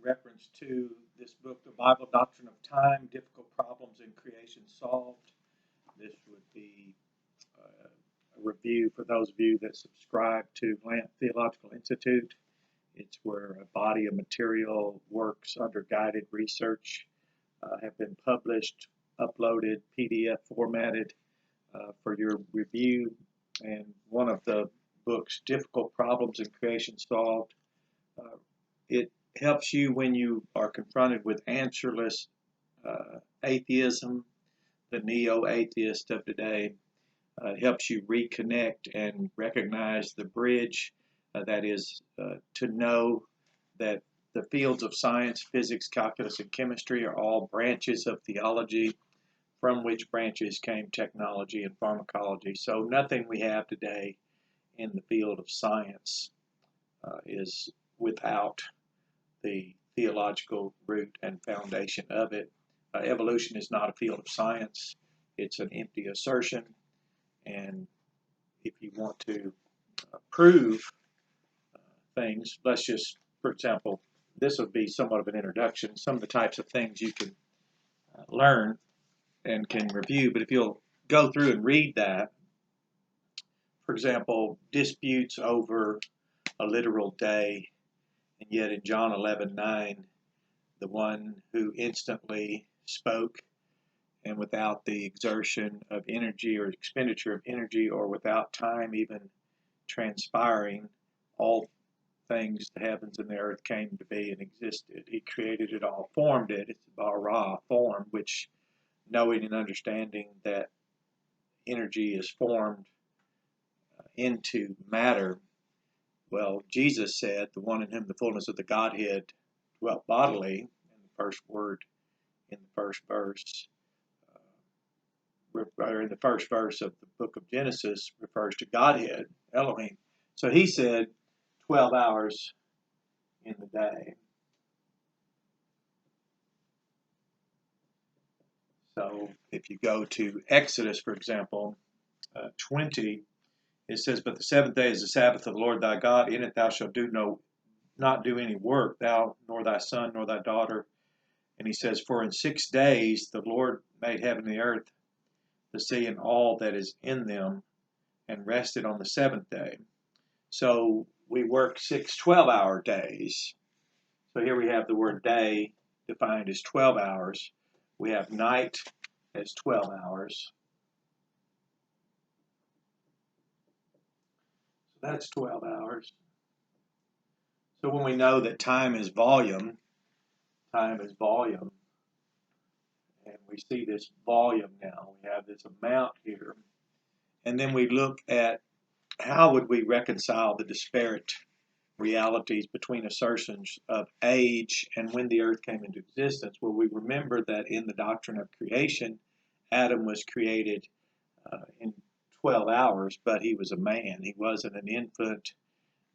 reference to this book, The Bible Doctrine of Time, Difficult Problems in Creation Solved. This would be a review for those of you that subscribe to Lamp Theological Institute. It's where a body of material works under guided research have been published, uploaded, PDF formatted for your review. And one of the books, Difficult Problems in Creation Solved, it helps you when you are confronted with answerless atheism, the neo-atheist of today. It helps you reconnect and recognize the bridge, that is, to know that the fields of science, physics, calculus, and chemistry are all branches of theology, from which branches came technology and pharmacology. So nothing we have today in the field of science is without the theological root and foundation of it. Evolution is not a field of science. It's an empty assertion. And if you want to prove things, let's just, for example, this would be somewhat of an introduction, some of the types of things you can learn and can review. But if you'll go through and read that, for example, disputes over a literal day, and yet in John 11:9, the one who instantly spoke and without the exertion of energy or expenditure of energy or without time even transpiring, all things, the heavens and the earth, came to be and existed. He created it all, formed it. It's bara, form, which knowing and understanding that energy is formed into matter. Well, Jesus said, the one in whom the fullness of the Godhead dwelt bodily, in the first word in the first verse, or in the first verse of the book of Genesis, refers to Godhead, Elohim. So he said 12 hours in the day. So if you go to Exodus, for example, 20, it says, "But the seventh day is the Sabbath of the Lord thy God. In it thou shalt not do any work, thou, nor thy son, nor thy daughter." And he says, "For in 6 days the Lord made heaven and the earth, the sea, and all that is in them, and rested on the seventh day." So we work 6 12-hour days. So here we have the word day defined as 12 hours. We have night as 12 hours. So that's 12 hours. So when we know that time is volume, and we see this volume now, we have this amount here, and then we look at how would we reconcile the disparate realities between assertions of age and when the earth came into existence. Well, we remember that in the doctrine of creation, Adam was created in 12 hours, but he was a man. He wasn't an infant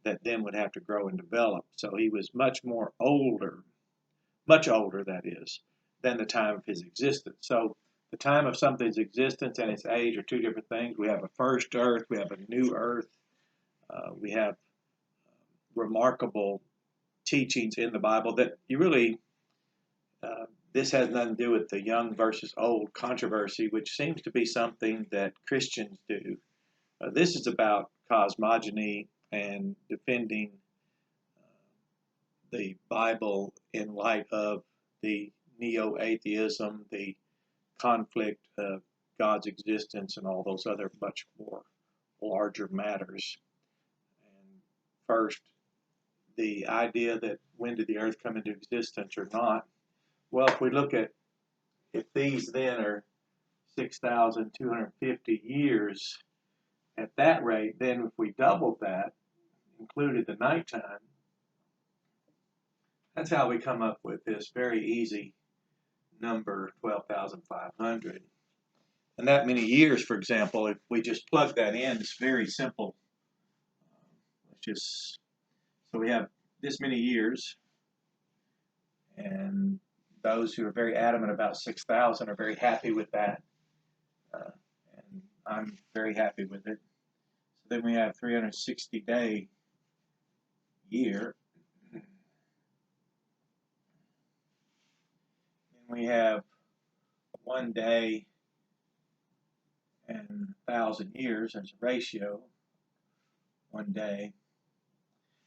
that then would have to grow and develop. So he was much older, that is, than the time of his existence. So the time of something's existence and its age are two different things. We have a first earth, we have a new earth, we have remarkable teachings in the Bible that you really, this has nothing to do with the young versus old controversy, which seems to be something that Christians do. This is about cosmogony and defending the Bible in light of the neo-atheism, the conflict of God's existence, and all those other much more larger matters. And first, the idea that when did the earth come into existence or not. Well, if we look at, if these then are 6,250 years, at that rate, then if we doubled that, included the nighttime, that's how we come up with this very easy number, 12,500. And that many years, for example, if we just plug that in, it's very simple. So we have this many years, and those who are very adamant about 6,000 are very happy with that, and I'm very happy with it. So then we have 360-day year, we have 1 day and 1,000 years as a ratio, 1 day.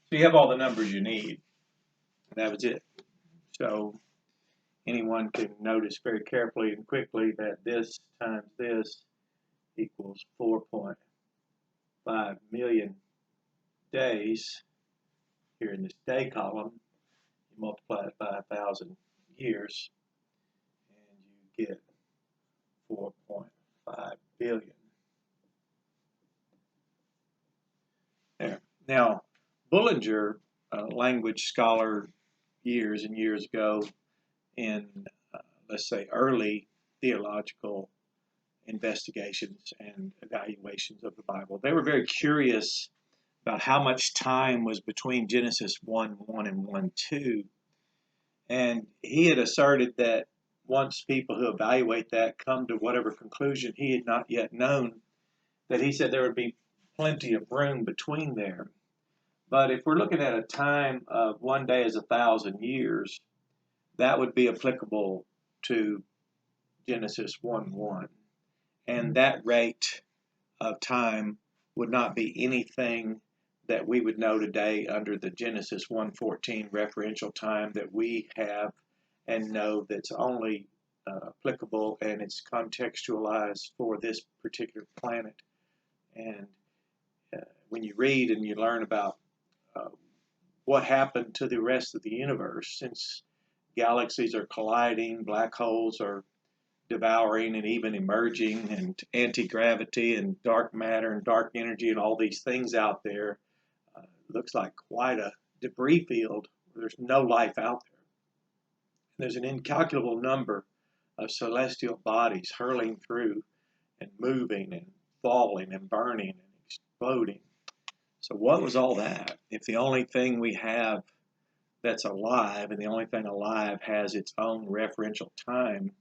So you have all the numbers you need. And that was it. So anyone can notice very carefully and quickly that this times this equals 4.5 million days. Here in this day column, you multiply it by 1,000 years, and you get 4.5 billion. There. Now, Bullinger, a language scholar years and years ago in, let's say, early theological investigations and evaluations of the Bible, they were very curious about how much time was between Genesis 1:1 and 1:2. And he had asserted that once people who evaluate that come to whatever conclusion he had not yet known, that he said there would be plenty of room between there. But if we're looking at a time of 1 day as 1,000 years, that would be applicable to Genesis 1:1. And that rate of time would not be anything that we would know today under the Genesis 1:14 referential time that we have and know that's only applicable and it's contextualized for this particular planet. And when you read and you learn about what happened to the rest of the universe, since galaxies are colliding, black holes are devouring and even emerging, and anti-gravity and dark matter and dark energy and all these things out there, looks like quite a debris field where there's no life out there. There's an incalculable number of celestial bodies hurling through and moving and falling and burning and exploding. So what was all that? If the only thing we have that's alive and the only thing alive has its own referential time,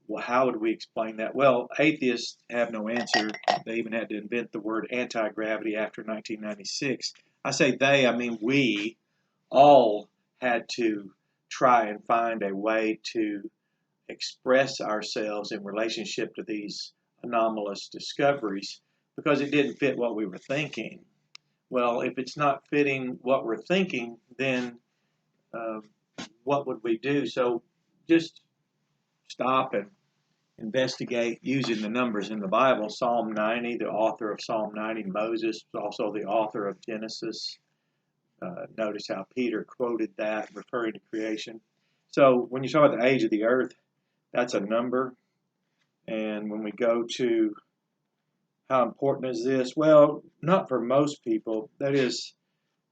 well, how would we explain that? Well, atheists have no answer. They even had to invent the word anti-gravity after 1996. I say they, I mean we all had to try and find a way to express ourselves in relationship to these anomalous discoveries because it didn't fit what we were thinking. Well, if it's not fitting what we're thinking, then what would we do? So just stop and investigate using the numbers in the Bible. Psalm 90, the author of Psalm 90, Moses, also the author of Genesis. Notice how Peter quoted that, referring to creation. So when you talk about the age of the earth, that's a number. And when we go to how important is this? Well, not for most people. That is,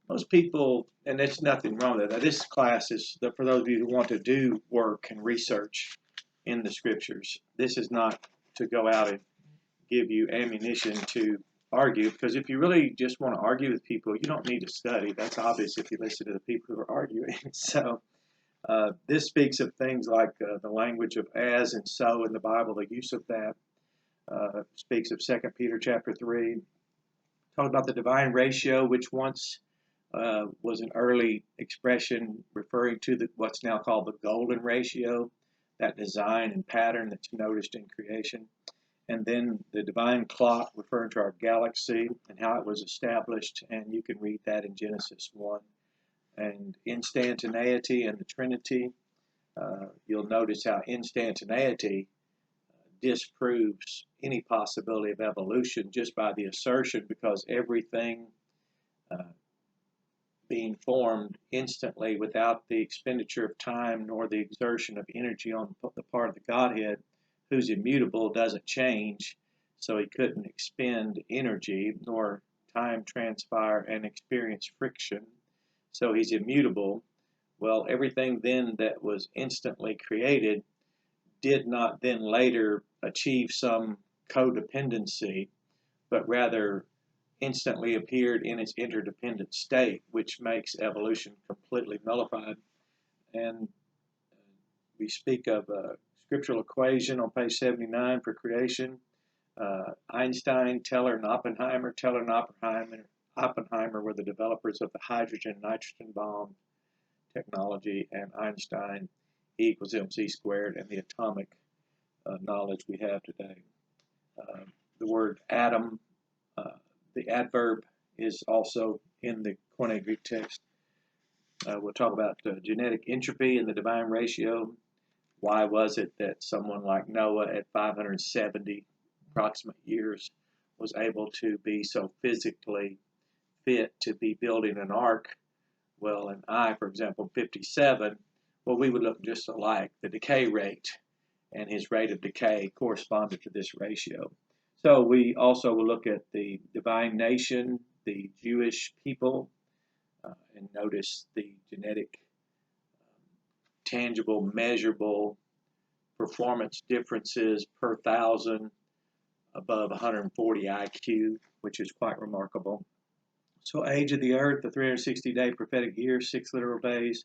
most people, and there's nothing wrong with that. This class is for those of you who want to do work and research in the scriptures. This is not to go out and give you ammunition to argue, because if you really just want to argue with people, you don't need to study. That's obvious if you listen to the people who are arguing. So this speaks of things like the language of as and so in the Bible, the use of that. Speaks of 2 Peter chapter 3. Talk about the divine ratio, which once was an early expression referring to what's now called the golden ratio, that design and pattern that's noticed in creation. And then the divine clock, referring to our galaxy and how it was established, and you can read that in Genesis 1. And instantaneity and the Trinity, you'll notice how instantaneity disproves any possibility of evolution just by the assertion, because everything being formed instantly without the expenditure of time nor the exertion of energy on the part of the Godhead, who's immutable, doesn't change, so he couldn't expend energy nor time transpire and experience friction, so he's immutable. Well, everything then that was instantly created did not then later achieve some codependency, but rather instantly appeared in its interdependent state, which makes evolution completely nullified. And we speak of a scriptural equation on page 79 for creation. Einstein, Teller, and Oppenheimer. Teller and Oppenheimer were the developers of the hydrogen-nitrogen bomb technology, and Einstein E equals mc squared, and the atomic knowledge we have today. The word atom, the adverb, is also in the Koine Greek text. We'll talk about genetic entropy and the divine ratio. Why was it that someone like Noah at 570 approximate years was able to be so physically fit to be building an ark? Well, and I, for example, 57, well, we would look just alike. The decay rate and his rate of decay corresponded to this ratio. So we also will look at the divine nation, the Jewish people, and notice the genetic, tangible, measurable performance differences per thousand above 140 IQ, which is quite remarkable. So age of the earth, the 360-day prophetic year, 6 literal days.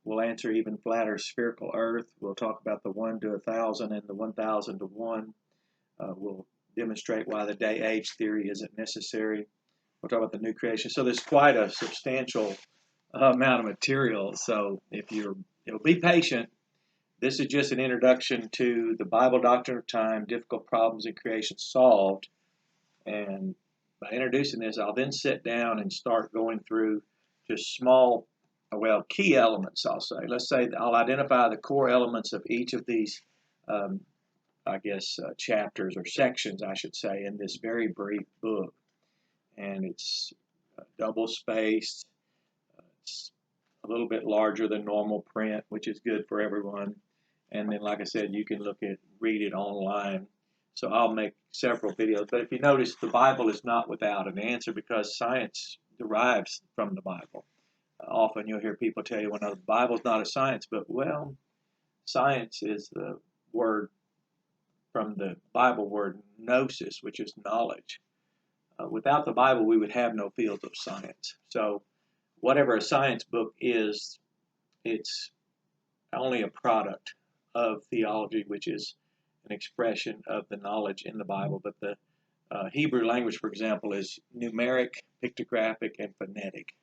We'll answer even flatter spherical earth. We'll talk about the 1 to 1,000 and the 1,000 to 1. We'll demonstrate why the day-age theory isn't necessary. We'll talk about the new creation. So there's quite a substantial amount of material. So if you'll be patient. This is just an introduction to the Bible Doctrine of Time, difficult problems in creation solved. And by introducing this, I'll then sit down and start going through just small, well, key elements, I'll say. Let's say I'll identify the core elements of each of these, chapters or sections, I should say, in this very brief book. And it's double-spaced. It's a little bit larger than normal print, which is good for everyone. And then, like I said, you can read it online. So I'll make several videos. But if you notice, the Bible is not without an answer because science derives from the Bible. Often you'll hear people tell you, well, no, the Bible's not a science. But, well, science is the word from the Bible word gnosis, which is knowledge. Without the Bible, we would have no field of science. So whatever a science book is, it's only a product of theology, which is an expression of the knowledge in the Bible. But the Hebrew language, for example, is numeric, pictographic, and phonetic.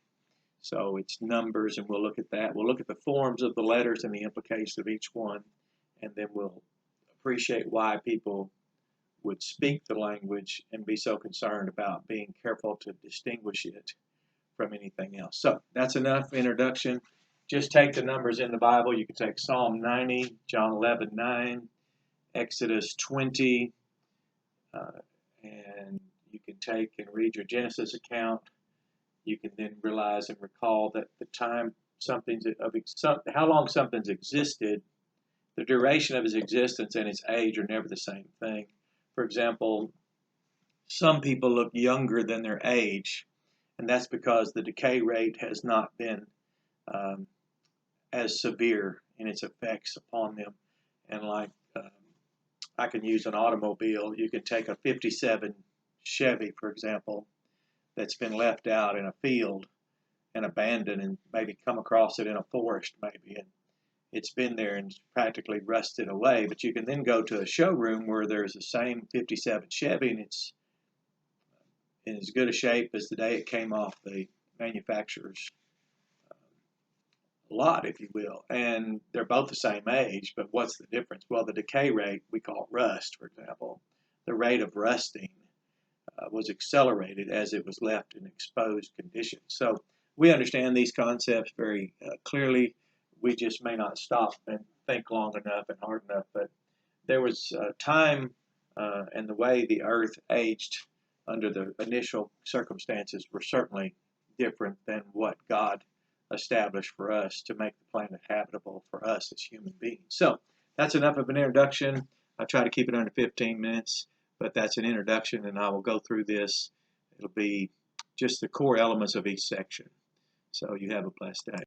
So it's numbers, and we'll look at that. We'll look at the forms of the letters and the implications of each one, and then we'll appreciate why people would speak the language and be so concerned about being careful to distinguish it from anything else. So that's enough introduction. Just take the numbers in the Bible. You can take Psalm 90, John 11:9, Exodus 20, and you can take and read your Genesis account. You can then realize and recall that the time how long something's existed, the duration of its existence and its age are never the same thing. For example, some people look younger than their age, and that's because the decay rate has not been as severe in its effects upon them. And I can use an automobile. You can take a 57 Chevy, for example, that's been left out in a field and abandoned, and maybe come across it in a forest maybe, and it's been there and practically rusted away. But you can then go to a showroom where there's the same 57 Chevy, and it's in as good a shape as the day it came off the manufacturer's lot, if you will. And they're both the same age, but what's the difference? Well, the decay rate, we call it rust, for example. The rate of rusting was accelerated as it was left in exposed conditions. So we understand these concepts very clearly. We just may not stop and think long enough and hard enough. But there was time and the way the earth aged under the initial circumstances were certainly different than what God established for us to make the planet habitable for us as human beings. So that's enough of an introduction. I try to keep it under 15 minutes, but that's an introduction, and I will go through this. It'll be just the core elements of each section. So you have a blessed day.